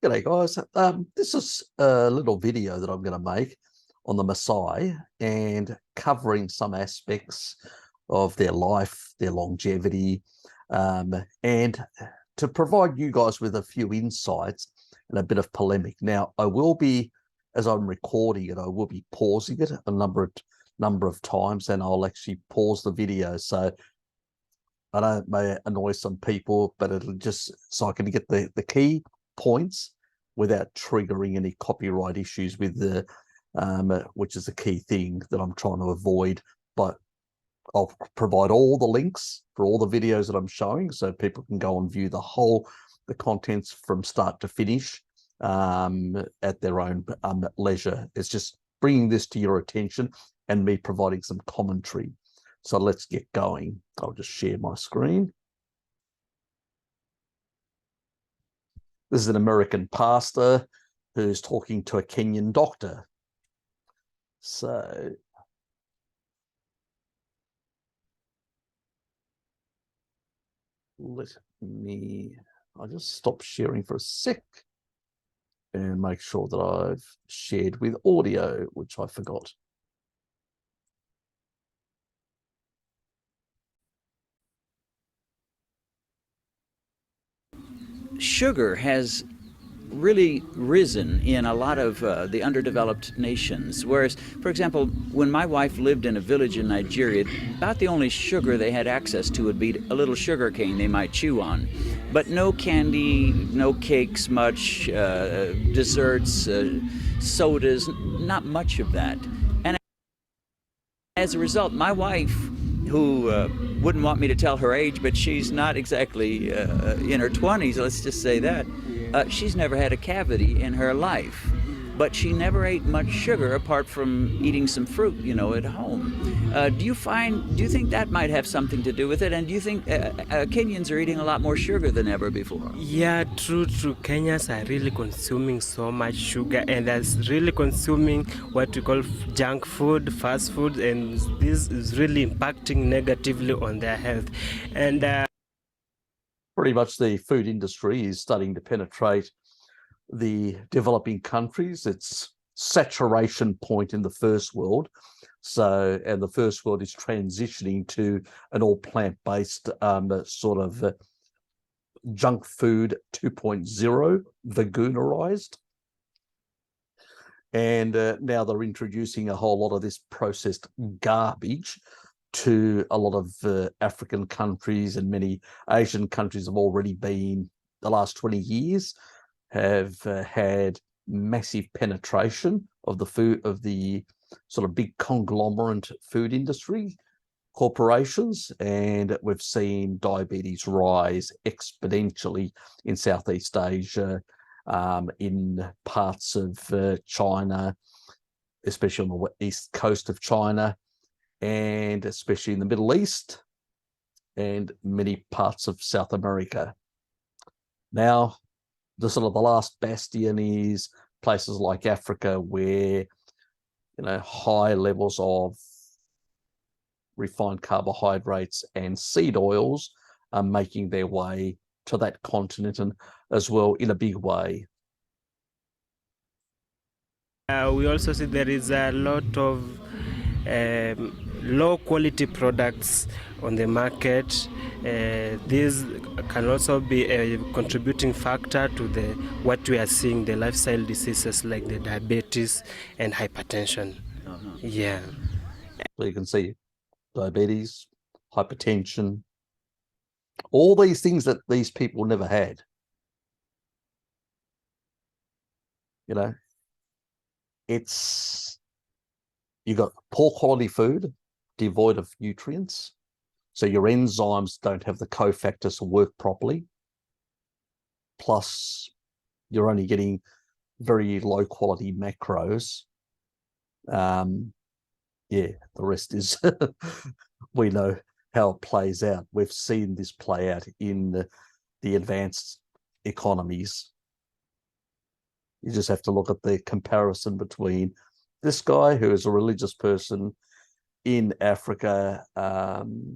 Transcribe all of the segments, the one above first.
G'day guys. This is a little video that I'm going to make on the Maasai and covering some aspects of their life, their longevity, and to provide you guys with a few insights and a bit of polemic. Now, I will be, as I'm recording it, I will be pausing it a number of times, and I'll actually pause the video. So I know it may annoy some people, but it'll just so I can get the key points without triggering any copyright issues with the which is a key thing that I'm trying to avoid. But I'll provide all the links for all the videos that I'm showing so people can go and view the contents from start to finish at their own leisure. It's just bringing this to your attention and me providing some commentary. So let's get going. I'll just share my screen. This is an American pastor who's talking to a Kenyan doctor. So I'll just stop sharing for a sec and make sure that I've shared with audio, which I forgot. Sugar has really risen in a lot of the underdeveloped nations. Whereas, for example, when my wife lived in a village in Nigeria, about the only sugar they had access to would be a little sugar cane they might chew on. But no candy, no cakes much, desserts, sodas, not much of that. And as a result, my wife, who wouldn't want me to tell her age, but she's not exactly in her 20s, let's just say that, she's never had a cavity in her life. But she never ate much sugar apart from eating some fruit, at home. Do you think that might have something to do with it? And do you think Kenyans are eating a lot more sugar than ever before? Yeah, true. Kenyans are really consuming so much sugar, and that's really consuming what we call junk food, fast food, and this is really impacting negatively on their health. And pretty much the food industry is starting to penetrate the developing countries. It's saturation point in the first world. So, and the first world is transitioning to an all plant-based sort of junk food 2.0, veganerized. And now they're introducing a whole lot of this processed garbage to a lot of African countries, and many Asian countries have already been, the last 20 years, have had massive penetration of the food, of the sort of big conglomerate food industry corporations, and we've seen diabetes rise exponentially in Southeast Asia, in parts of China, especially on the east coast of China, and especially in the Middle East and many parts of South America. Now, the last bastion is places like Africa, where high levels of refined carbohydrates and seed oils are making their way to that continent, and as well in a big way. We also see there is a lot of low quality products on the market. This can also be a contributing factor to what we are seeing, the lifestyle diseases like the diabetes and hypertension. Yeah. So you can see diabetes, hypertension, all these things that these people never had. You got poor quality food, devoid of nutrients, so your enzymes don't have the cofactors to work properly. Plus, you're only getting very low quality macros. Yeah, the rest is we know how it plays out. We've seen this play out in the advanced economies. You just have to look at the comparison between this guy, who is a religious person in Africa,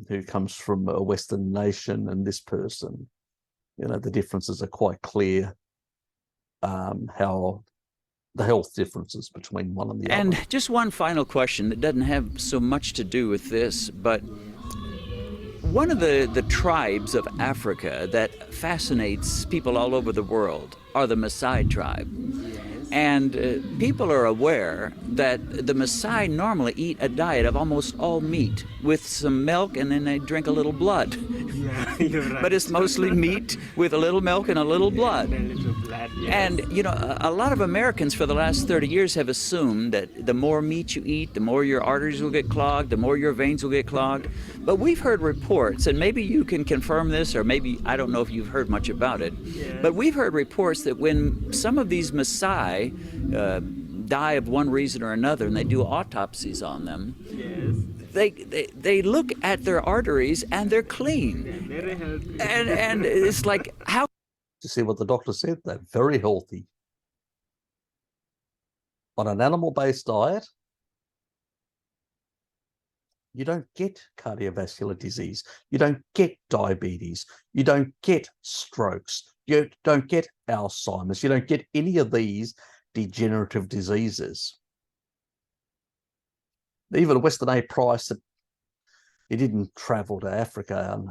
who comes from a Western nation, and this person. The differences are quite clear. how the health differences between one and the other. And just one final question that doesn't have so much to do with this, but one of the tribes of Africa that fascinates people all over the world are the Maasai tribe. And people are aware that the Maasai normally eat a diet of almost all meat with some milk, and then they drink a little blood. Yeah, you're right. But it's mostly meat with a little milk and a little blood. A little blood, yes. And, you know, a lot of Americans for the last 30 years have assumed that the more meat you eat, the more your arteries will get clogged, the more your veins will get clogged. But we've heard reports, and maybe you can confirm this, or maybe, I don't know if you've heard much about it, but we've heard reports that when some of these Maasai die of one reason or another, and they do autopsies on them, they look at their arteries and they're clean. They're very healthy. And it's like, how? To see what the doctor said, they're very healthy. On an animal-based diet, you don't get cardiovascular disease, you don't get diabetes, you don't get strokes, you don't get Alzheimer's, you don't get any of these degenerative diseases. Even Weston A. Price, he didn't travel to Africa, and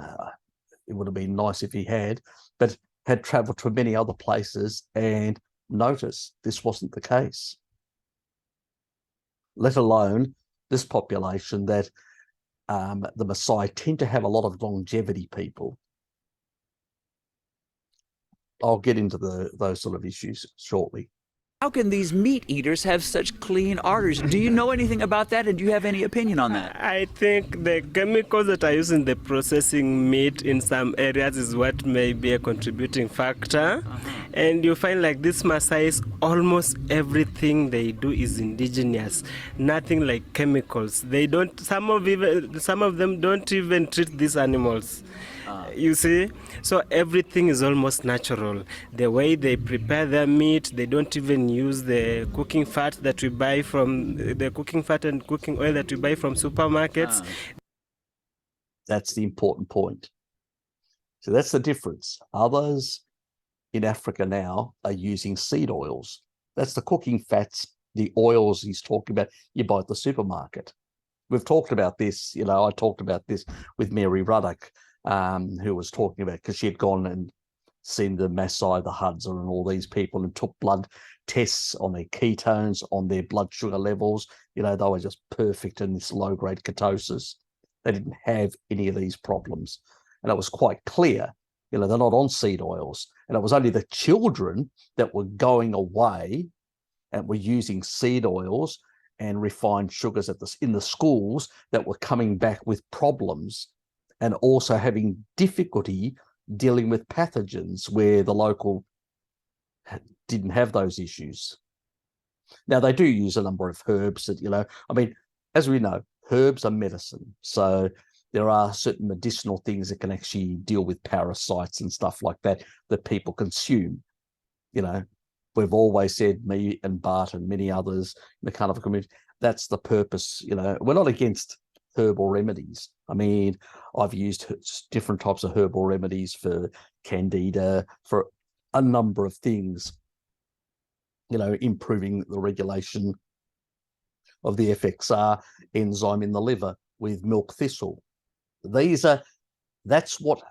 it would have been nice if he had, but had traveled to many other places and noticed this wasn't the case. Let alone this population that the Maasai tend to have a lot of longevity people. I'll get into those sort of issues shortly. How can these meat eaters have such clean arteries? Do you know anything about that, and do you have any opinion on that? I think the chemicals that are used in the processing meat in some areas is what may be a contributing factor. And you find like this Maasai, almost everything they do is indigenous, nothing like chemicals. They don't. Some of them don't even treat these animals. You see, so everything is almost natural. The way they prepare their meat, they don't even use the cooking fat that we buy from the cooking fat and cooking oil that we buy from supermarkets. That's the important point. So that's the difference. Others in Africa now are using seed oils. That's the cooking fats, the oils he's talking about, you buy at the supermarket. We've talked about this, you know, I talked about this with Mary Ruddock, who was talking about, because she had gone and seen the Maasai, the Hadza, and all these people, and took blood tests on their ketones, on their blood sugar levels. You know, they were just perfect in this low-grade ketosis. They didn't have any of these problems. And it was quite clear, you know, they're not on seed oils. And it was only the children that were going away and were using seed oils and refined sugars in the schools that were coming back with problems, and also having difficulty dealing with pathogens where the local didn't have those issues. Now, they do use a number of herbs that, you know, I mean, as we know, herbs are medicine. So there are certain medicinal things that can actually deal with parasites and stuff like that that people consume. You know, we've always said, me and Bart and many others in the carnivore community, that's the purpose. You know, we're not against herbal remedies. I mean, I've used different types of herbal remedies for candida, for a number of things, you know, improving the regulation of the FXR enzyme in the liver with milk thistle. That's what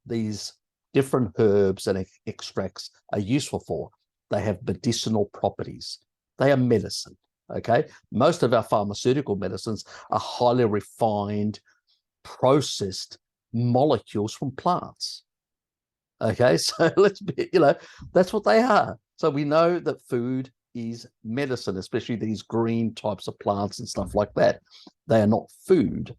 these different herbs and extracts are useful for. They have medicinal properties. They are medicine. Okay, most of our pharmaceutical medicines are highly refined, processed molecules from plants. Okay, so let's be, you know, that's what they are. So we know that food is medicine, especially these green types of plants and stuff like that. They are not food.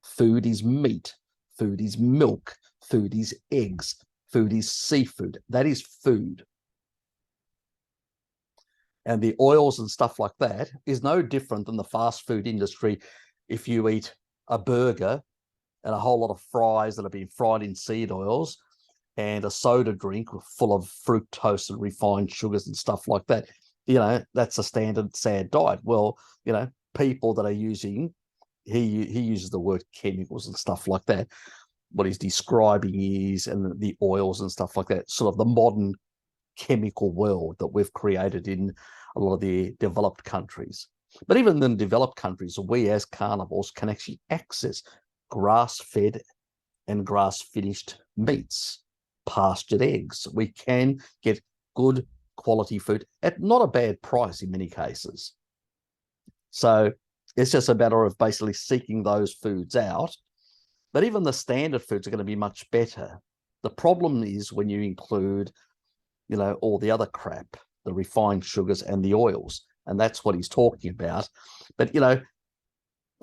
Food is meat. Food is milk. Food is eggs. Food is seafood. That is food. And the oils and stuff like that is no different than the fast food industry. If you eat a burger and a whole lot of fries that have been fried in seed oils and a soda drink full of fructose and refined sugars and stuff like that, you know, that's a standard sad diet. Well, you know, people that are using, he uses the word chemicals and stuff like that. What he's describing is, and the oils and stuff like that, sort of the modern chemical world that we've created in a lot of the developed countries. But even in developed countries, we as carnivores can actually access grass-fed and grass-finished meats, pastured eggs. We can get good quality food at not a bad price in many cases. So it's just a matter of basically seeking those foods out. But even the standard foods are going to be much better. The problem is when you include, all the other crap, the refined sugars and the oils. And that's what he's talking about. But,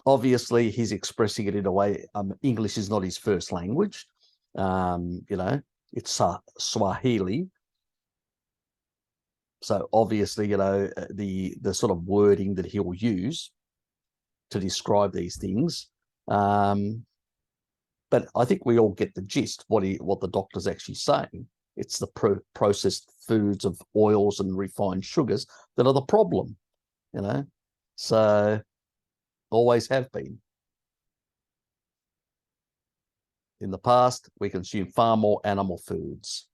obviously he's expressing it in a way, English is not his first language. It's Swahili. So obviously, the sort of wording that he'll use to describe these things. But I think we all get the gist, what the doctor's actually saying. It's the processed foods of oils and refined sugars that are the problem, So always have been. In the past, we consumed far more animal foods.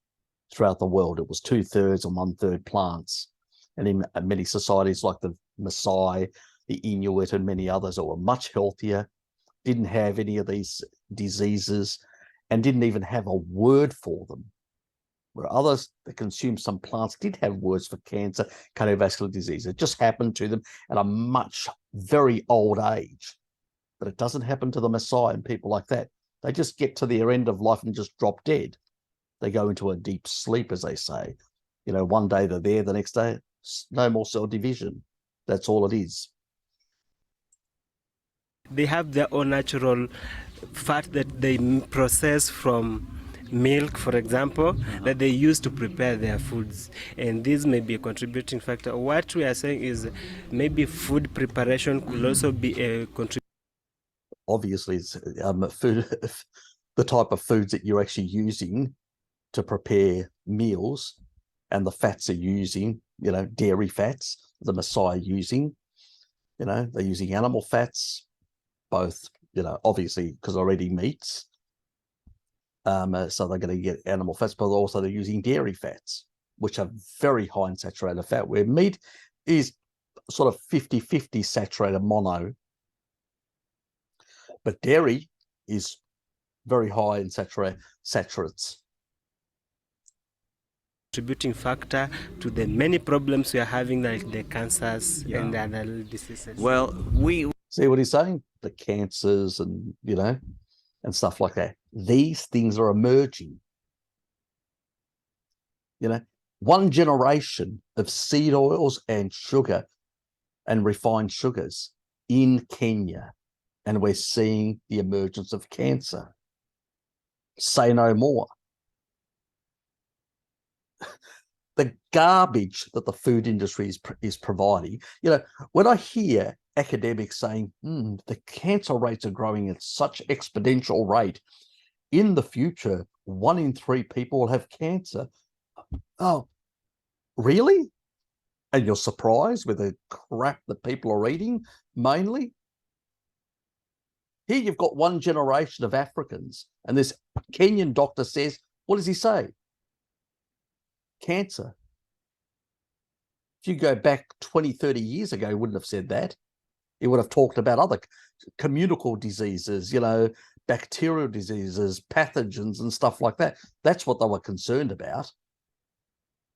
Throughout the world, it was 2/3 and 1/3 plants. And in many societies like the Maasai, the Inuit, and many others that were much healthier, didn't have any of these diseases, and didn't even have a word for them. Where others that consumed some plants did have words for cancer, cardiovascular disease. It just happened to them at a very old age. But it doesn't happen to the Maasai and people like that. They just get to their end of life and just drop dead. They go into a deep sleep, as they say. One day they're there, the next day, no more cell division. That's all it is. They have their own natural fat that they process from milk, for example, that they use to prepare their foods. And this may be a contributing factor. What we are saying is maybe food preparation could also be a contributing. Obviously, it's food, the type of foods that you're actually using to prepare meals, and the fats they're using, dairy fats, the Maasai are using, they're using animal fats, both, obviously because they're eating meats. So they're going to get animal fats, but also they're using dairy fats, which are very high in saturated fat, where meat is sort of 50-50 saturated mono. But dairy is very high in saturates. Contributing factor to the many problems we are having, like the cancers and the other diseases. Well, we see what he's saying? The cancers and, and stuff like that. These things are emerging. One generation of seed oils and sugar and refined sugars in Kenya, and we're seeing the emergence of cancer. Say no more. The garbage that the food industry is providing. When I hear academics saying, the cancer rates are growing at such exponential rate, in the future, 1 in 3 people will have cancer. Oh, really? And you're surprised with the crap that people are eating, mainly? Here you've got one generation of Africans, and this Kenyan doctor says, what does he say? Cancer. If you go back 20, 30 years ago, he wouldn't have said that. He would have talked about other communicable diseases, bacterial diseases, pathogens and stuff like that. That's what they were concerned about.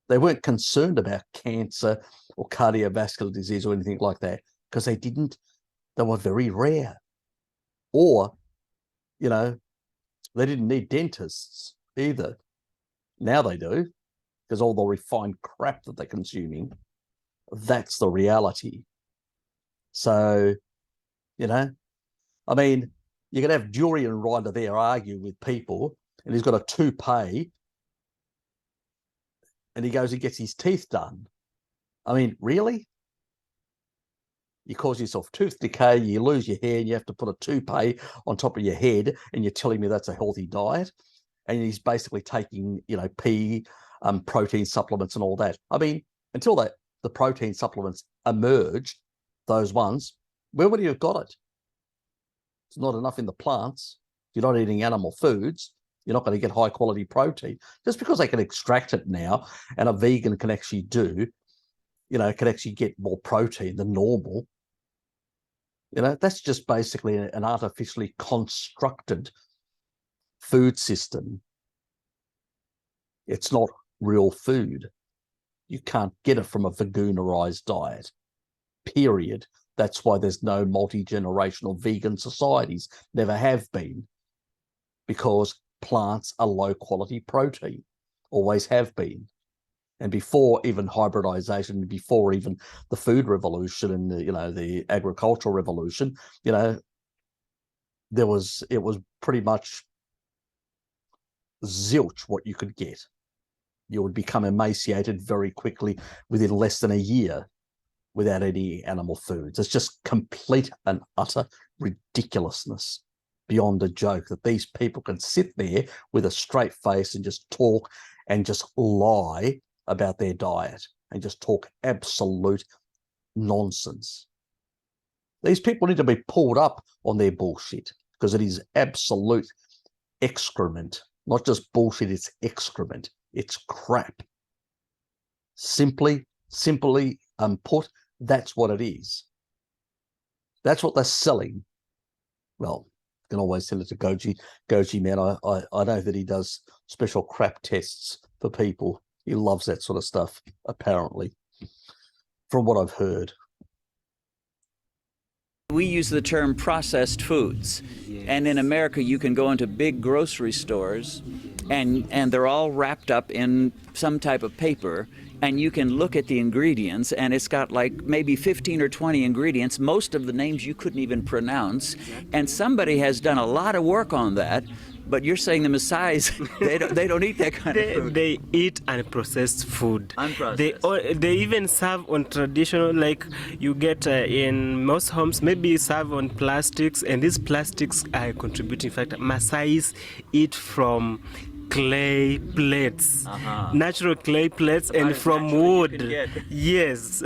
They weren't concerned about cancer or cardiovascular disease or anything like that, because they were very rare. Or, they didn't need dentists either. Now they do, because all the refined crap that they're consuming, that's the reality. So, you're going to have Durian Rider there argue with people, and he's got a toupee, and he goes and gets his teeth done. Really? You cause yourself tooth decay, you lose your hair, and you have to put a toupee on top of your head, and you're telling me that's a healthy diet? And he's basically taking, pea, protein supplements and all that. Until the protein supplements emerged, those ones, where would you have got it? It's not enough in the plants. You're not eating animal foods. You're not going to get high quality protein just because they can extract it now, and a vegan can actually do, can actually get more protein than normal. That's just basically an artificially constructed food system. It's not real food. You can't get it from a veganerized diet, period. That's why there's no multi-generational vegan societies, never have been, because plants are low quality protein, always have been. And before even hybridization, before even the food revolution and the agricultural revolution, it was pretty much zilch what you could get. You would become emaciated very quickly within less than a year without any animal foods. It's just complete and utter ridiculousness, beyond a joke, that these people can sit there with a straight face and just talk and just lie about their diet and just talk absolute nonsense. These people need to be pulled up on their bullshit, because it is absolute excrement. Not just bullshit, it's excrement. It's crap. Simply put, that's what it is. That's what they're selling. Well, you can always sell it to Goji man. I know that he does special crap tests for people. He loves that sort of stuff, apparently, from what I've heard. We use the term processed foods. Yes. And in America, you can go into big grocery stores and they're all wrapped up in some type of paper, and you can look at the ingredients, and it's got like maybe 15 or 20 ingredients, most of the names you couldn't even pronounce, and somebody has done a lot of work on that. But you're saying the Maasai's, they don't eat that kind of food. They eat unprocessed food. Unprocessed. They even serve on traditional, like you get in most homes, maybe serve on plastics, and these plastics are contributing. In fact, Maasai's eat from clay plates, natural clay plates, and from wood. Yes.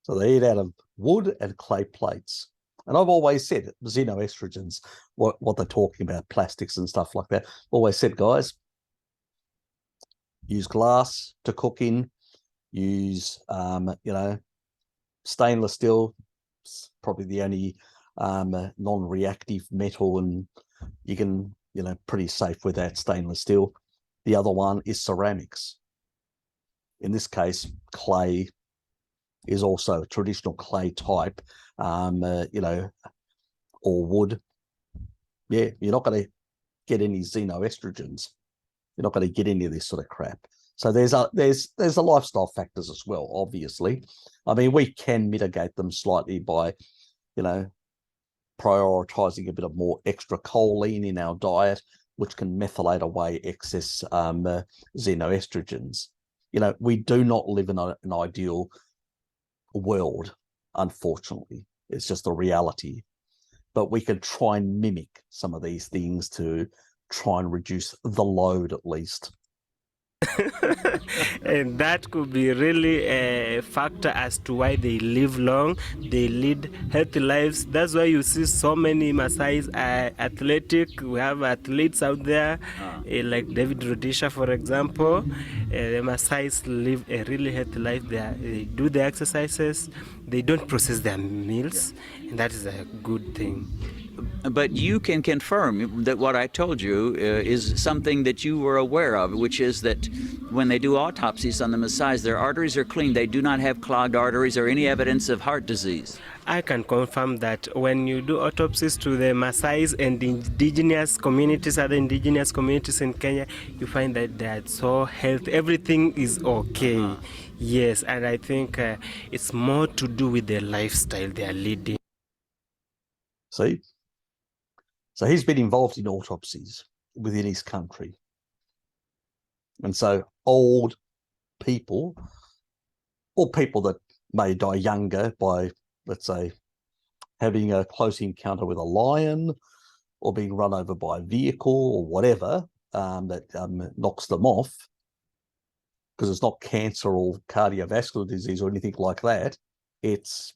So they eat out of wood and clay plates. And I've always said xenoestrogens, what they're talking about, plastics and stuff like that. Always said, guys, use glass to cook in, use, stainless steel. It's probably the only non-reactive metal, and you can, pretty safe with that, stainless steel. The other one is ceramics. In this case, clay is also a traditional clay type, or wood. Yeah, you're not going to get any xenoestrogens. You're not going to get any of this sort of crap. So there's a lifestyle factors as well, obviously. I mean, we can mitigate them slightly by, prioritizing a bit of more extra choline in our diet, which can methylate away excess xenoestrogens. We do not live in an ideal world, unfortunately. It's just a reality. But we can try and mimic some of these things to try and reduce the load, at least. And that could be really a factor as to why they live long, they lead healthy lives. That's why you see so many Maasai's are athletic. We have athletes out there, like David Rudisha, for example. The Maasai's live a really healthy life. They do the exercises, they don't process their meals, and that is a good thing. But you can confirm that what I told you is something that you were aware of, which is that when they do autopsies on the Maasai's, their arteries are clean. They do not have clogged arteries or any evidence of heart disease. I can confirm that when you do autopsies to the Maasai's and the other indigenous communities in Kenya, you find that they are so healthy. Everything is okay. Yes, and I think it's more to do with the lifestyle they are leading. See? So he's been involved in autopsies within his country. And so old people, or people that may die younger by, let's say, having a close encounter with a lion or being run over by a vehicle or whatever that knocks them off, because it's not cancer or cardiovascular disease or anything like that. It's,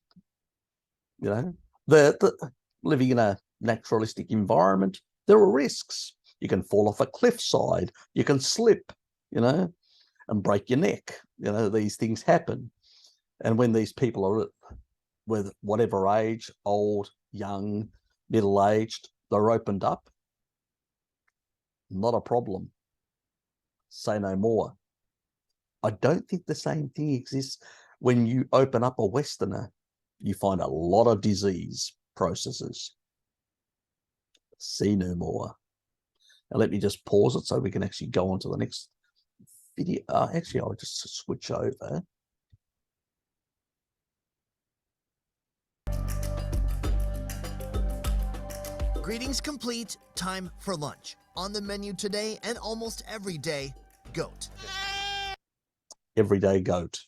the living in a naturalistic environment. There are risks. You can fall off a cliffside. You can slip, and break your neck. These things happen. And when these people are with whatever age, old, young, middle-aged, they're opened up, not a problem. Say no more. I don't think the same thing exists when you open up a Westerner. You find a lot of disease processes. See no more. Now let me just pause it so we can actually go on to the next video. Actually, I'll just switch over. Greetings complete, time for lunch. On the menu today and almost every day, goat. Everyday goat.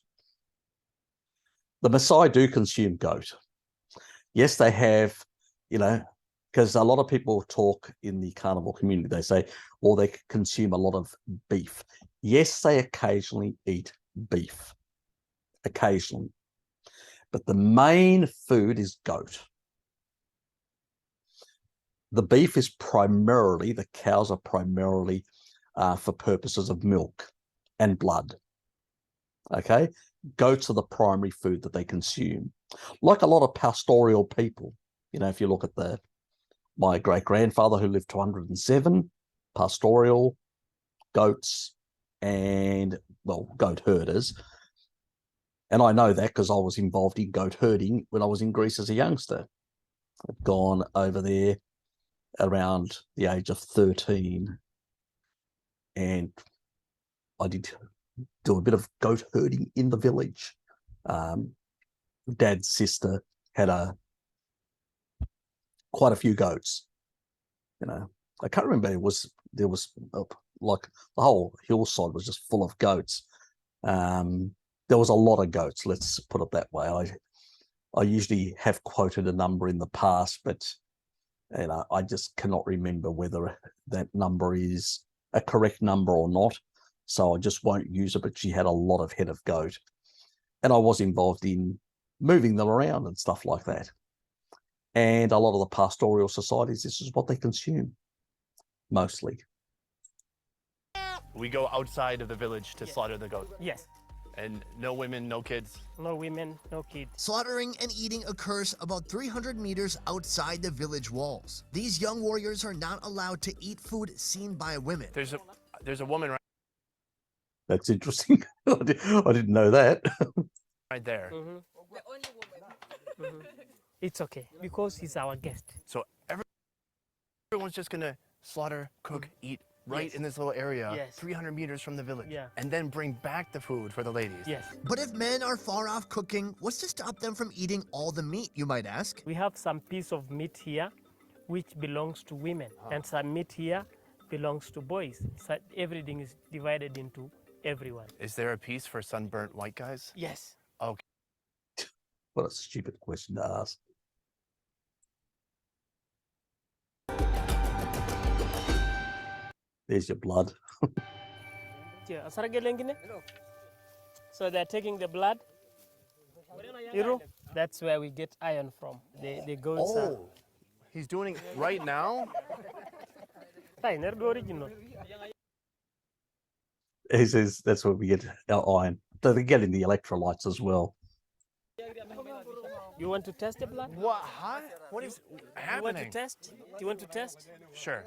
The Maasai do consume goat. Yes, they have, because a lot of people talk in the carnivore community, they say, well, they consume a lot of beef. Yes, they occasionally eat beef, occasionally. But the main food is goat. The beef is primarily, the cows are primarily for purposes of milk and blood. Okay? Goats are the primary food that they consume. Like a lot of pastoral people. If you look at my great-grandfather who lived to 107, pastoral, goats, and, goat herders. And I know that because I was involved in goat herding when I was in Greece as a youngster. I've gone over there around the age of 13, and I did do a bit of goat herding in the village. Dad's sister had quite a few goats. I can't remember. There was like the whole hillside was just full of goats. There was a lot of goats. Let's put it that way. I usually have quoted a number in the past, but I just cannot remember whether that number is a correct number or not. So I just won't use it, but she had a lot of head of goat. And I was involved in moving them around and stuff like that. And a lot of the pastoral societies, this is what they consume, mostly. We go outside of the village to slaughter the goat. Yes. And no women, no kids. No women, no kids. Slaughtering and eating occurs about 300 meters outside the village walls. These young warriors are not allowed to eat food seen by women. There's a woman That's interesting. I didn't know that. right there. Mm-hmm. The only woman. Mm-hmm. It's okay because he's our guest. So everyone's just gonna slaughter, cook, eat right in this little area, 300 meters from the village, and then bring back the food for the ladies. Yes. But if men are far off cooking, what's to stop them from eating all the meat, you might ask? We have some piece of meat here which belongs to women, and some meat here belongs to boys. So everything is divided into everyone. Is there a piece for sunburnt white guys? Yes. Okay. What a stupid question to ask. There's your blood. So they're taking the blood. That's where we get iron from. The goats are... He's doing it right now? He says that's where we get our iron. So they get in the electrolytes as well. You want to test the blood? What? Huh? What is happening? You want to test? Do you want to test? Sure.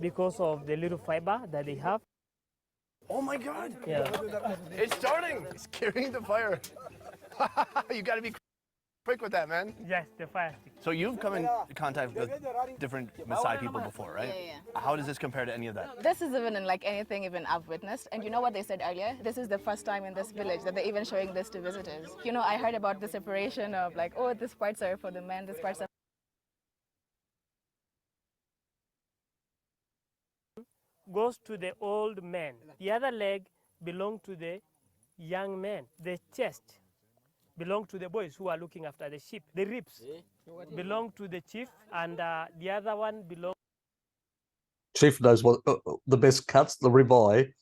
Because of the little fiber that they have. Oh my God! Yeah. It's starting! It's carrying the fire. You gotta be quick with that, man. Yes, the fire stick. So you've come in contact with different Maasai people before, right? Yeah. How does this compare to any of that? This is even like anything even I've witnessed. And you know what they said earlier? This is the first time in this village that they're even showing this to visitors. I heard about the separation of like, oh, these parts are for the men, these parts are... Goes to the old man. The other leg belongs to the young man. The chest belongs to the boys who are looking after the sheep. The ribs belong to the chief, and the other one belongs... Chief knows what the best cuts, the ribeye.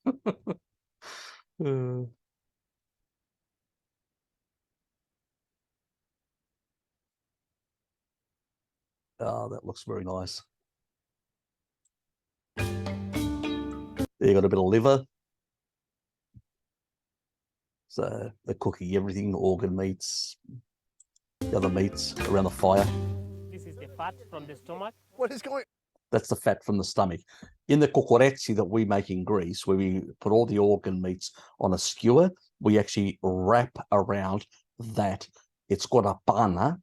Uh, oh, that looks very nice. There you got a bit of liver. So they're cooking everything, organ meats, the other meats around the fire. This is the fat from the stomach. What is going? That's the fat from the stomach. In the cucuretti that we make in Greece, where we put all the organ meats on a skewer, we actually wrap around that. It's got a pana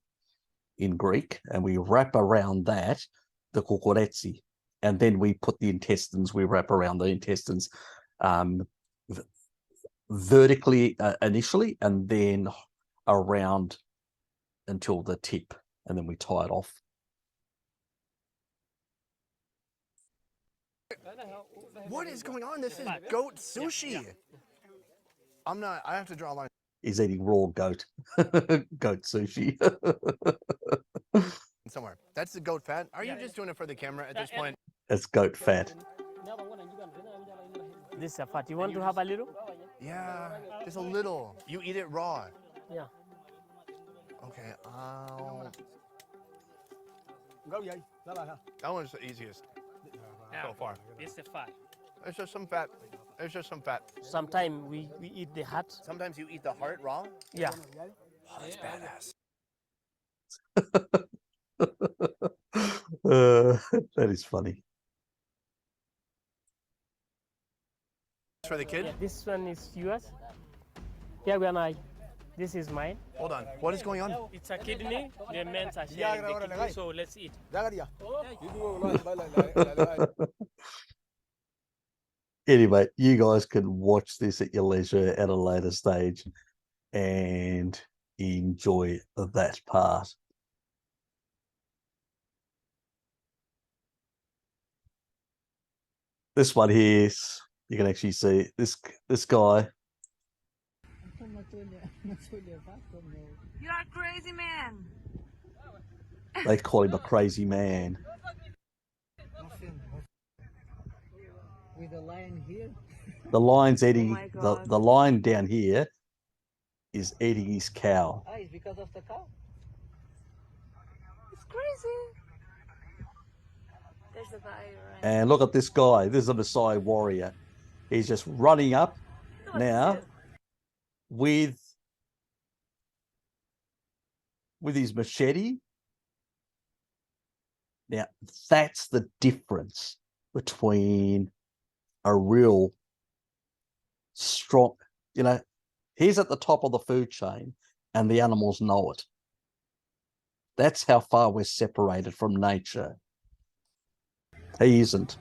in Greek, and we wrap around that, the cucuretti, and then we put the intestines, we wrap around the intestines vertically initially, and then around until the tip, and then we tie it off. What is going on? This is goat sushi. I have to draw a line. He's eating raw goat, goat sushi. Somewhere. That's the goat fat. Are you just doing it for the camera at this point? It's goat fat. This is a fat. You want to have a little? Yeah, just a little. You eat it raw. Yeah. Okay. That one's the easiest so far. This is fat. There's just some fat. There's just some fat. Sometimes we eat the heart. Sometimes you eat the heart raw. Yeah. Oh, that's badass. That is funny. For the kid? Yeah, this one is yours. Yeah, when this is mine. Hold on. What is going on? It's a kidney. The men are sharing the kidney, so let's eat. Anyway, you guys can watch this at your leisure at a later stage and enjoy that part. This one here, you can actually see this guy. You're a crazy man. They call him a crazy man. With the lion here? The lion's eating, Oh the lion down here is eating his cow. Ah, it's because of the cow? It's crazy. There's a guy, right? And look at this guy. This is a Maasai warrior. He's just running up now with his machete. Now, that's the difference between a real strong, he's at the top of the food chain and the animals know it. That's how far we're separated from nature. He isn't.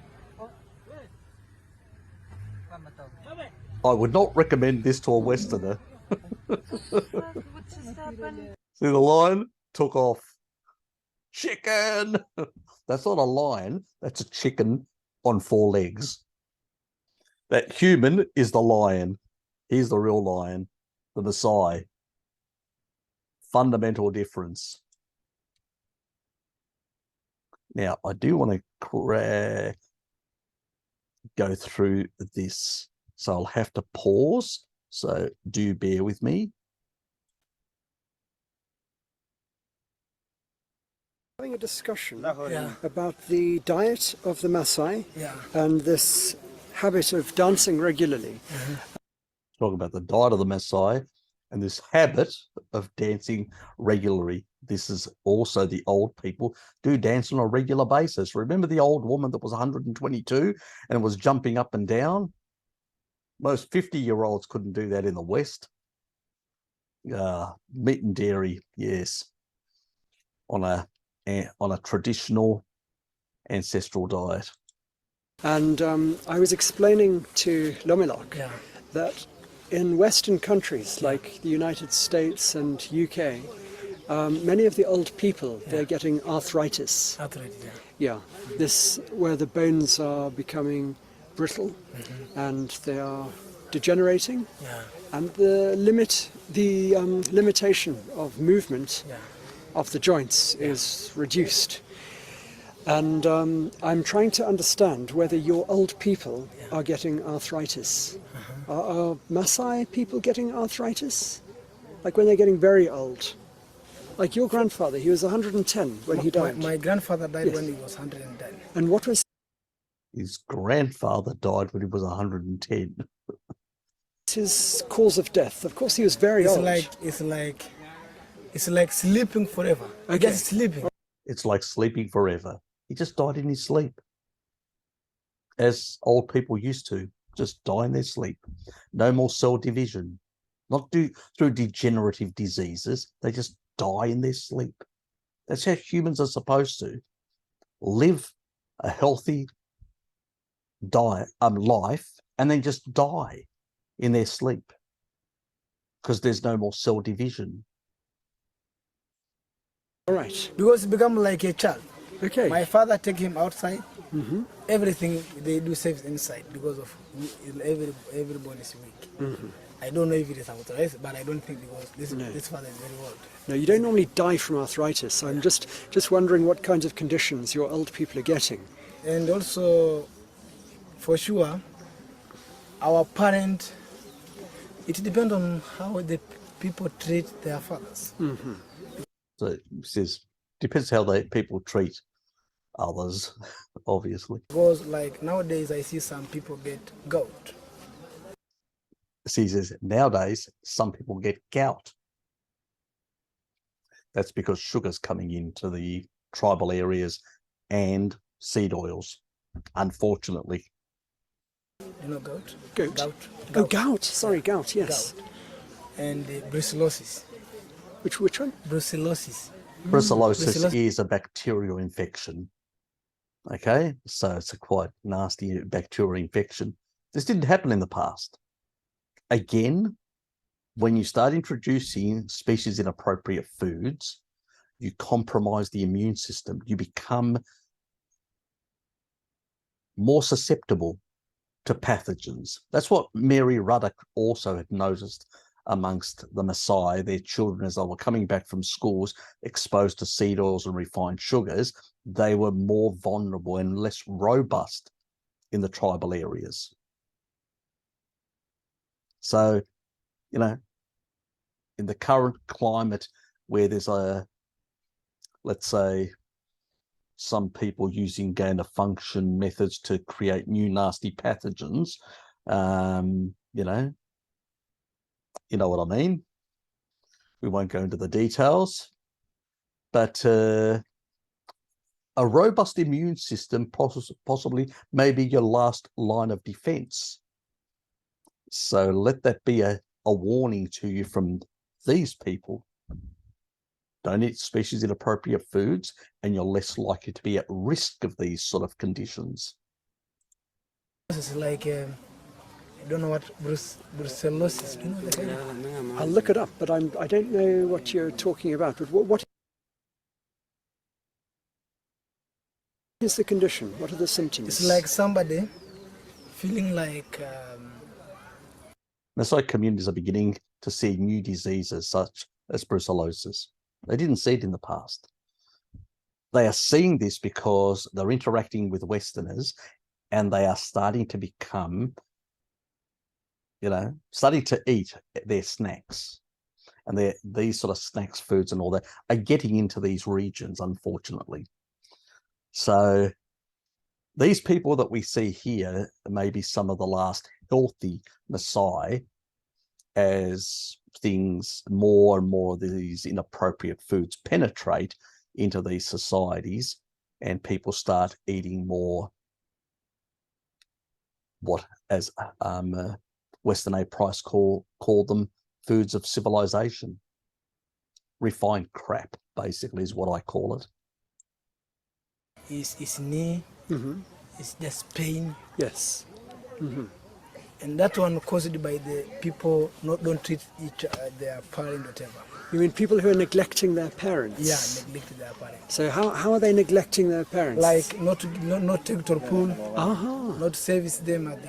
I would not recommend this to a Westerner. What just happened? See, the lion took off. Chicken! That's not a lion, that's a chicken on 4 legs. That human is the lion. He's the real lion, the Maasai. Fundamental difference. Now, I do want to go through this, so I'll have to pause. So do bear with me. Having a discussion about the diet of the Maasai and this habit of dancing regularly. Talk about the diet of the Maasai and this habit of dancing regularly. This is also the old people do dance on a regular basis. Remember the old woman that was 122 and was jumping up and down? Most 50-year-olds couldn't do that in the West. Meat and dairy, yes, on a traditional ancestral diet. And I was explaining to Lomilok that in Western countries like the United States and UK, many of the old people, they're getting arthritis. This where the bones are becoming brittle and they are degenerating, and the limitation of movement of the joints is reduced. And I'm trying to understand whether your old people are getting arthritis. Are Maasai people getting arthritis? Like when they're getting very old? Like your grandfather, he was 110 when he died. My grandfather died Yes. when he was 110. And what was His grandfather died when he was 110. his cause of death? Of course, he was very old. It's like sleeping forever. Okay. Just sleeping. It's like sleeping forever. He just died in his sleep. As old people used to, just die in their sleep. No more cell division. Not through degenerative diseases. They just die in their sleep. That's how humans are supposed to live a healthy life and then just die in their sleep because there's no more cell division. All right. Because he become like a child. Okay. My father take him outside. Everything they do saves inside because of everybody is weak. I don't know if it is arthritis, but I don't think because this father is very old. No, you don't normally die from arthritis. I'm just wondering what kinds of conditions your old people are getting. And also, for sure, our parent, it depends on how the people treat their fathers. So it says, depends how people treat others, obviously. Because like nowadays, I see some people get gout. He says, nowadays, some people get gout. That's because sugar's coming into the tribal areas and seed oils, unfortunately. You know gout? Goat. Oh, gout. Sorry, gout, yes. Gout. And brucellosis. Which one? Brucellosis. Brucellosis is a bacterial infection. Okay, so it's a quite nasty bacterial infection. This didn't happen in the past. Again, when you start introducing species inappropriate foods, you compromise the immune system. You become more susceptible to pathogens. That's what Mary Ruddock also had noticed amongst the Maasai, their children, as they were coming back from schools exposed to seed oils and refined sugars, they were more vulnerable and less robust in the tribal areas. So, you know, in the current climate where there's let's say, some people using gain-of-function methods to create new nasty pathogens, you know what I mean. We won't go into the details, but a robust immune system possibly may be your last line of defense. So let that be a warning to you from these people. Don't eat species inappropriate foods and you're less likely to be at risk of these sort of conditions. This is like, I don't know what brucellosis, do you know? I'll look it up, but I don't know what you're talking about. But what is the condition? What are the symptoms? It's like somebody feeling like... Maasai communities are beginning to see new diseases such as brucellosis. They didn't see it in the past. They are seeing this because they're interacting with Westerners and they are starting to become, starting to eat their snacks. And these sort of snacks, foods and all that are getting into these regions, unfortunately. So these people that we see here may be some of the last healthy Maasai as things, more and more of these inappropriate foods penetrate into these societies and people start eating more what, as Weston A. Price called them, foods of civilization. Refined crap, basically, is what I call it. His knee, it's just pain. Yes. And that one caused by the people don't treat their parent, whatever. You mean people who are neglecting their parents? Yeah, neglecting their parents. So how are they neglecting their parents? Like not take to the pool, not service them at the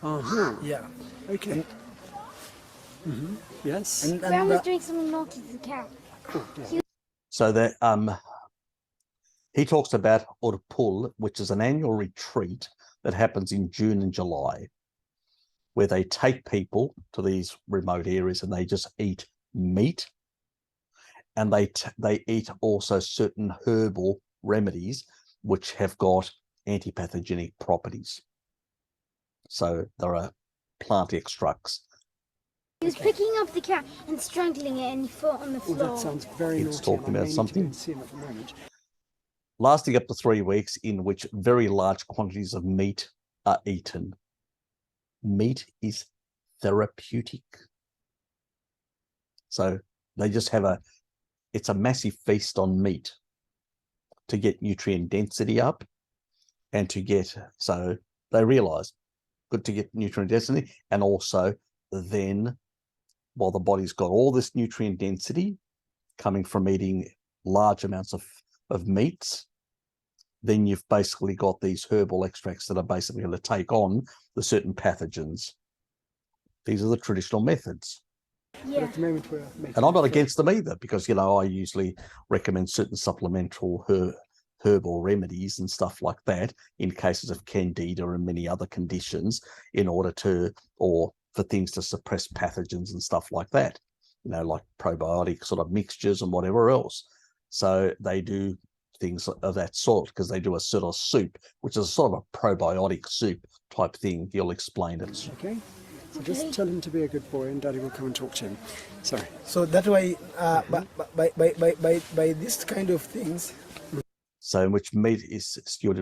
one. Yeah. Okay. Yes. And Grandma's doing some milk to the cow. So that He talks about Urpul, which is an annual retreat that happens in June and July, where they take people to these remote areas and they just eat meat, and they eat also certain herbal remedies which have got antipathogenic properties. So there are plant extracts. He was picking up the cat and strangling it, and he fell on the floor. That sounds very It's naughty. talking about something See him at the moment. lasting up to 3 weeks, in which very large quantities of meat are eaten. Meat is therapeutic. So they just have it's a massive feast on meat to get nutrient density up and to get, so they realize good to get nutrient density, and also then while the body's got all this nutrient density coming from eating large amounts of meats, then you've basically got these herbal extracts that are basically going to take on the certain pathogens. These are the traditional methods. But at the moment we're making, and I'm not against them either, because, you know, I usually recommend certain supplemental herbal remedies and stuff like that in cases of candida and many other conditions, in order to, or for things to suppress pathogens and stuff like that, you know, like probiotic sort of mixtures and whatever else. So they do things of that sort, because they do a sort of soup, which is sort of a probiotic soup type thing. He'll explain it. Okay. So just tell him to be a good boy, and Daddy will come and talk to him. Sorry. So that way, by this kind of things. So in which meat is stewed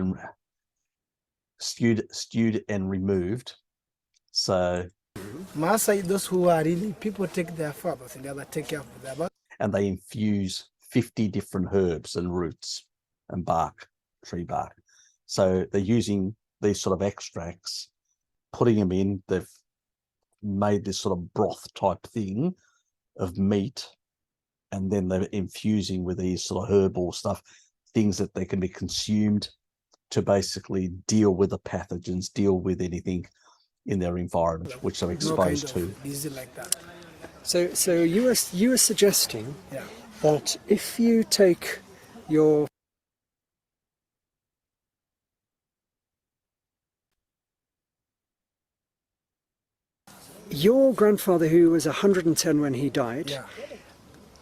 and removed. So Maasai, those who are really, people take their fathers and the other take care of their back. And they infuse 50 different herbs and roots and bark, tree bark. So they're using these sort of extracts, putting them in. They've made this sort of broth type thing of meat, and then they're infusing with these sort of herbal stuff, things that they can be consumed to basically deal with the pathogens, deal with anything in their environment which they're exposed to. Easy like that. So you were suggesting that if you take your grandfather, who was 110 when he died,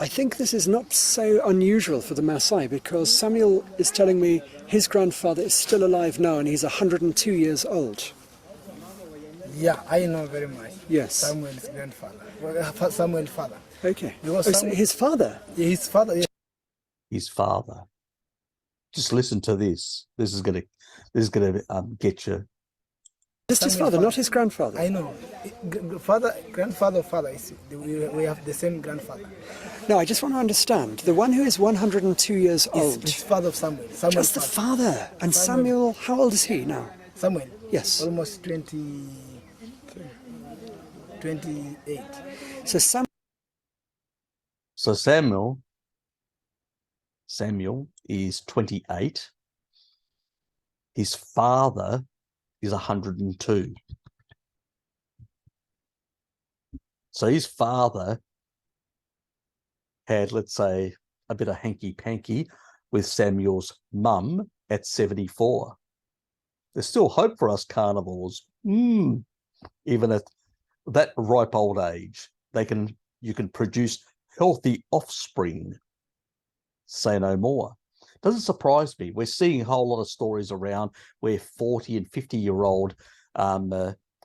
I think this is not so unusual for the Maasai, because Samuel is telling me his grandfather is still alive now and he's 102 years old. Yeah, I know very much. Yes. Samuel's grandfather. Well, Samuel's father. Okay. So his father? Yeah, his father. Yeah. His father. Just listen to this. This is gonna get you. Just his father, not his grandfather. I know. Grandfather, father. We have the same grandfather. No, I just want to understand. The one who is 102 years old. His father of Samuel. Just the father. And Samuel, how old is he now? Samuel. Yes. Almost 28. So Samuel is 28. His father is 102. So his father had, let's say, a bit of hanky-panky with Samuel's mum at 74. There's still hope for us carnivores. Even at that ripe old age, you can produce healthy offspring. Say no more. Doesn't surprise me. We're seeing a whole lot of stories around where 40 and 50-year-old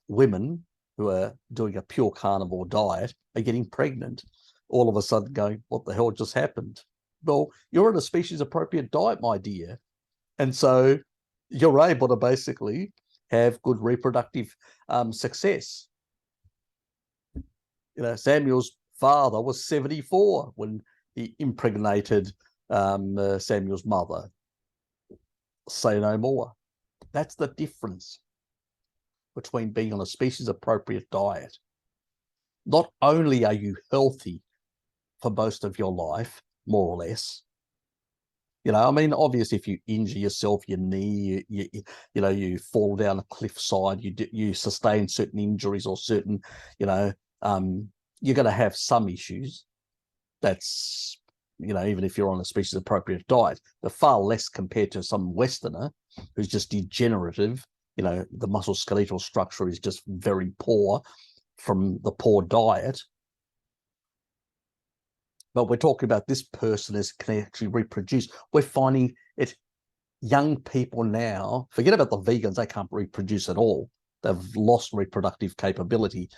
women who are doing a pure carnivore diet are getting pregnant. All of a sudden going, what the hell just happened? Well, you're on a species-appropriate diet, my dear. And so you're able to basically have good reproductive success. You know, Samuel's father was 74 when he impregnated Samuel's mother. Say no more. That's the difference between being on a species-appropriate diet. Not only are you healthy for most of your life, more or less. You know, I mean, obviously, if you injure yourself, your knee, you fall down a cliffside, you sustain certain injuries or certain, you're going to have some issues. That's, even if you're on a species appropriate diet, but far less compared to some Westerner who's just degenerative. The muscle skeletal structure is just very poor from the poor diet. But we're talking about this person can actually reproduce. We're finding it. Young people now, forget about the vegans, they can't reproduce at all. They've lost reproductive capability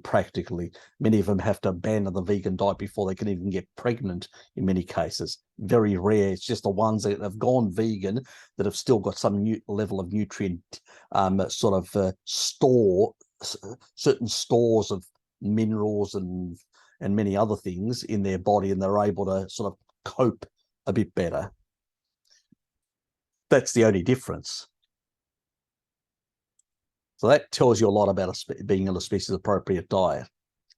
practically. Many of them have to abandon the vegan diet before they can even get pregnant in many cases. Very rare. It's just the ones that have gone vegan that have still got some level of nutrient certain stores of minerals and many other things in their body, and they're able to sort of cope a bit better. That's the only difference. So that tells you a lot about being on a species appropriate diet.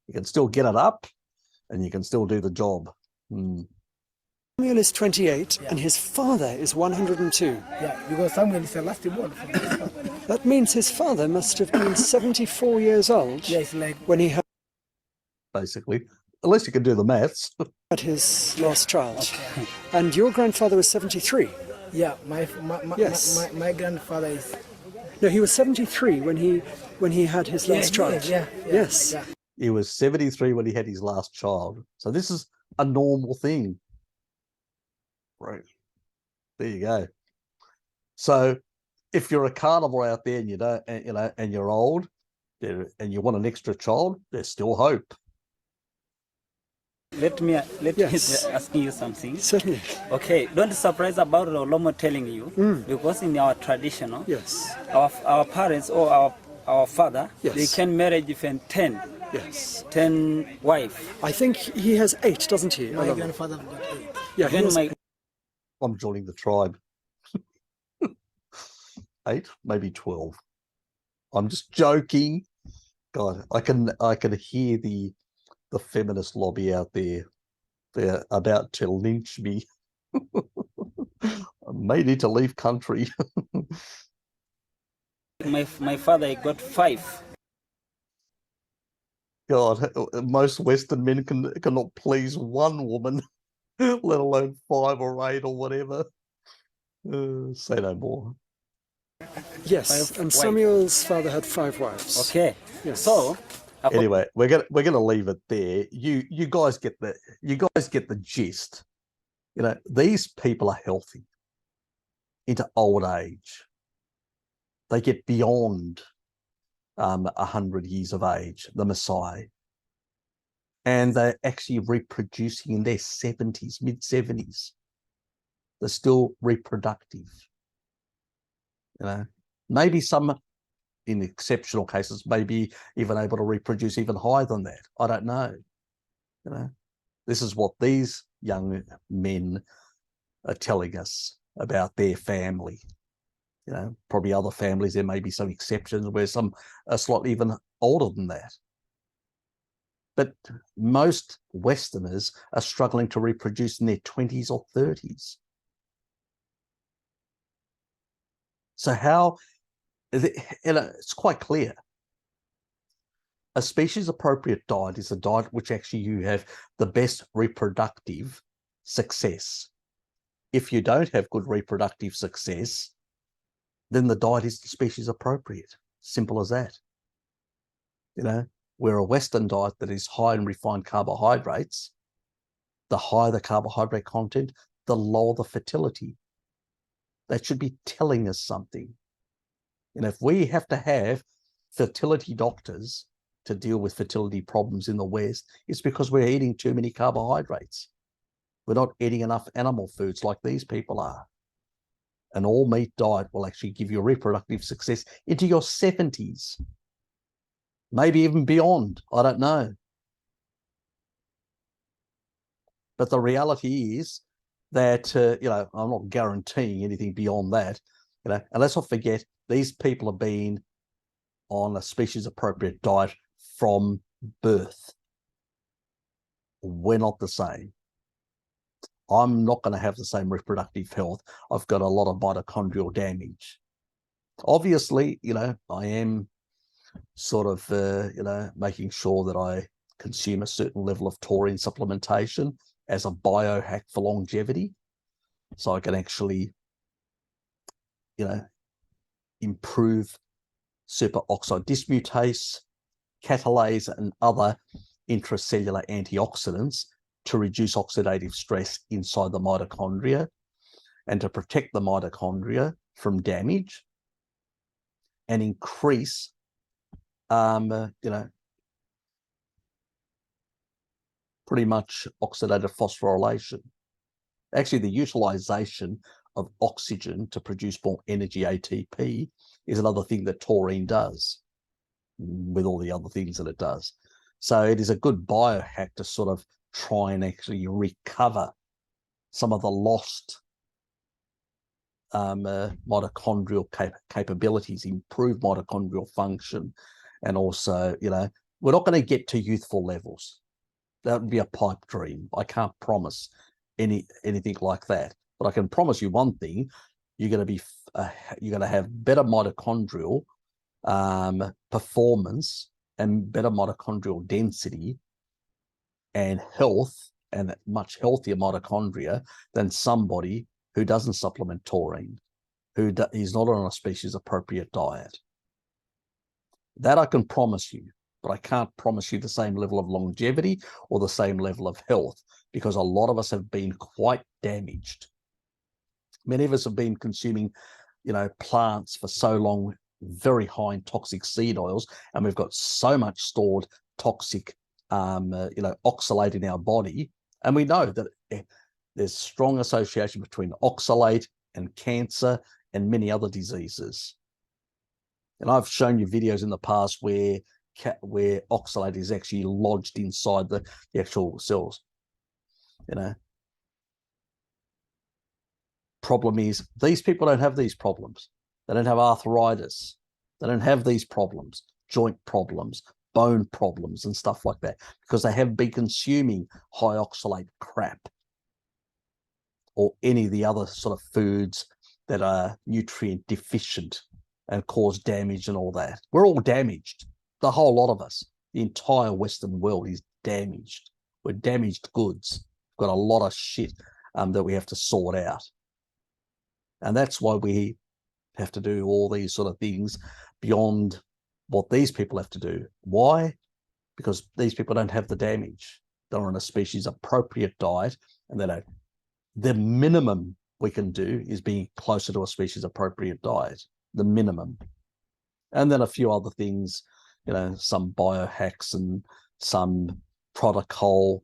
You can still get it up and you can still do the job. Samuel is 28 and his father is 102. Yeah, because Samuel is the last born. That means his father must have been 74 years old when he had... Basically, unless you can do the maths. Had his last child. Okay. And your grandfather was 73. Yeah, my grandfather is... No, he was 73 when he had his last child. Yes. Yeah. He was 73 when he had his last child. So this is a normal thing. Right. There you go. So if you're a carnivore out there and you don't, and you're old, and you want an extra child, there's still hope. Let me ask you something. Certainly. Okay, don't be surprised about Olomo telling you, because in our traditional, our parents or our father, they can marry even 10. Yes. 10 wife. I think he has 8, doesn't he? My grandfather got 8. Yeah. I'm joining the tribe. 8, maybe 12. I'm just joking. God, I can hear the feminist lobby out there. They're about to lynch me. I may need to leave country. my father got 5. God, most Western men cannot please one woman, let alone 5 or 8 or whatever. Say no more. Yes, and Samuel's father had 5 wives. Okay. Yes. So anyway, we're gonna leave it there. You guys get the gist. These people are healthy into old age. They get beyond 100 years of age, the Maasai, and they're actually reproducing in their 70s, mid-70s. They're still reproductive. Maybe some, in exceptional cases, maybe even able to reproduce even higher than that. I don't know. This is what these young men are telling us about their family. Probably other families, there may be some exceptions where some are slightly even older than that. But most Westerners are struggling to reproduce in their 20s or 30s. So how, it's quite clear. A species-appropriate diet is a diet which actually you have the best reproductive success. If you don't have good reproductive success, then the diet is species-appropriate. Simple as that. Where a Western diet that is high in refined carbohydrates, the higher the carbohydrate content, the lower the fertility. That should be telling us something. If we have to have fertility doctors to deal with fertility problems in the West, it's because we're eating too many carbohydrates. We're not eating enough animal foods like these people are. An all-meat diet will actually give you reproductive success into your 70s, maybe even beyond. I don't know. But the reality is that, I'm not guaranteeing anything beyond that. And let's not forget, these people have been on a species-appropriate diet from birth. We're not the same. I'm not going to have the same reproductive health. I've got a lot of mitochondrial damage. Obviously, I am sort of, making sure that I consume a certain level of taurine supplementation as a biohack for longevity. So I can actually, improve superoxide dismutase, catalase, and other intracellular antioxidants to reduce oxidative stress inside the mitochondria and to protect the mitochondria from damage and increase, pretty much oxidative phosphorylation. Actually, the utilization of oxygen to produce more energy, ATP, is another thing that taurine does with all the other things that it does. So it is a good biohack to sort of try and actually recover some of the lost mitochondrial capabilities, improve mitochondrial function, and also, we're not going to get to youthful levels. That would be a pipe dream. I can't promise anything like that, but I can promise you one thing: you're going to have better mitochondrial performance and better mitochondrial density and health, and much healthier mitochondria than somebody who doesn't supplement taurine, who is not on a species appropriate diet. That I can promise you, but I can't promise you the same level of longevity or the same level of health, because a lot of us have been quite damaged. Many of us have been consuming, plants for so long, very high in toxic seed oils, and we've got so much stored toxic, oxalate in our body. And we know that there's strong association between oxalate and cancer and many other diseases. And I've shown you videos in the past where oxalate is actually lodged inside the actual cells. Problem is, these people don't have these problems. They don't have arthritis. They don't have these problems, joint problems, bone problems, and stuff like that, because they have been consuming high oxalate crap or any of the other sort of foods that are nutrient deficient and cause damage and all that. We're all damaged. The whole lot of us. The entire Western world is damaged. We're damaged goods. We've got a lot of shit that we have to sort out. And that's why we have to do all these sort of things beyond what these people have to do. Why? Because these people don't have the damage. They're on a species appropriate diet, and they don't. The minimum we can do is be closer to a species appropriate diet, the minimum. And then a few other things, some biohacks and some protocol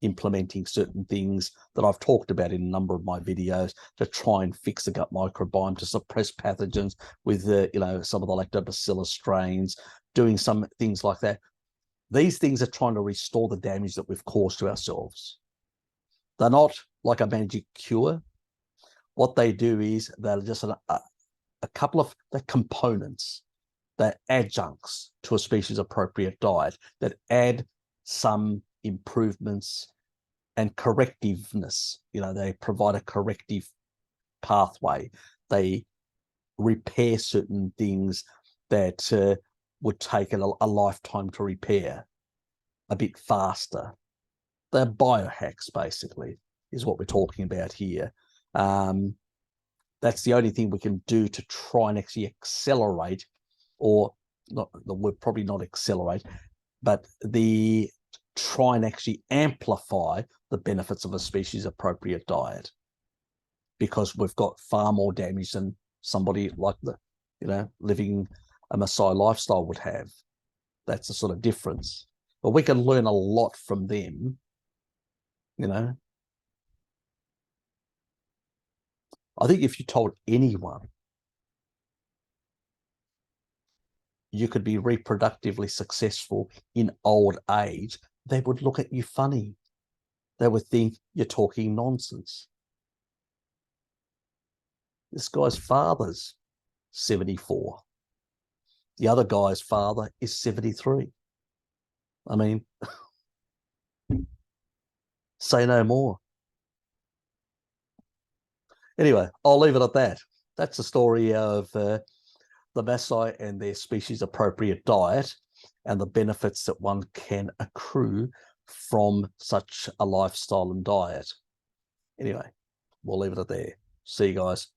implementing certain things that I've talked about in a number of my videos to try and fix the gut microbiome, to suppress pathogens with some of the lactobacillus strains, doing some things like that. These things are trying to restore the damage that we've caused to ourselves. They're not like a magic cure. What they do is they're just a couple of the components, they're adjuncts to a species appropriate diet that add some improvements and correctiveness. They provide a corrective pathway. They repair certain things that would take a lifetime to repair a bit faster. They're biohacks, basically, is what we're talking about here. That's the only thing we can do to try and actually accelerate, or not, the word probably not accelerate, but try and actually amplify the benefits of a species appropriate diet, because we've got far more damage than somebody like living a Maasai lifestyle would have. That's the sort of difference. But we can learn a lot from them, I think if you told anyone you could be reproductively successful in old age, they would look at you funny. They would think you're talking nonsense. This guy's father's 74. The other guy's father is 73. I mean, say no more. Anyway, I'll leave it at that. That's the story of the Maasai and their species appropriate diet and the benefits that one can accrue from such a lifestyle and diet. Anyway, we'll leave it at there. See you guys.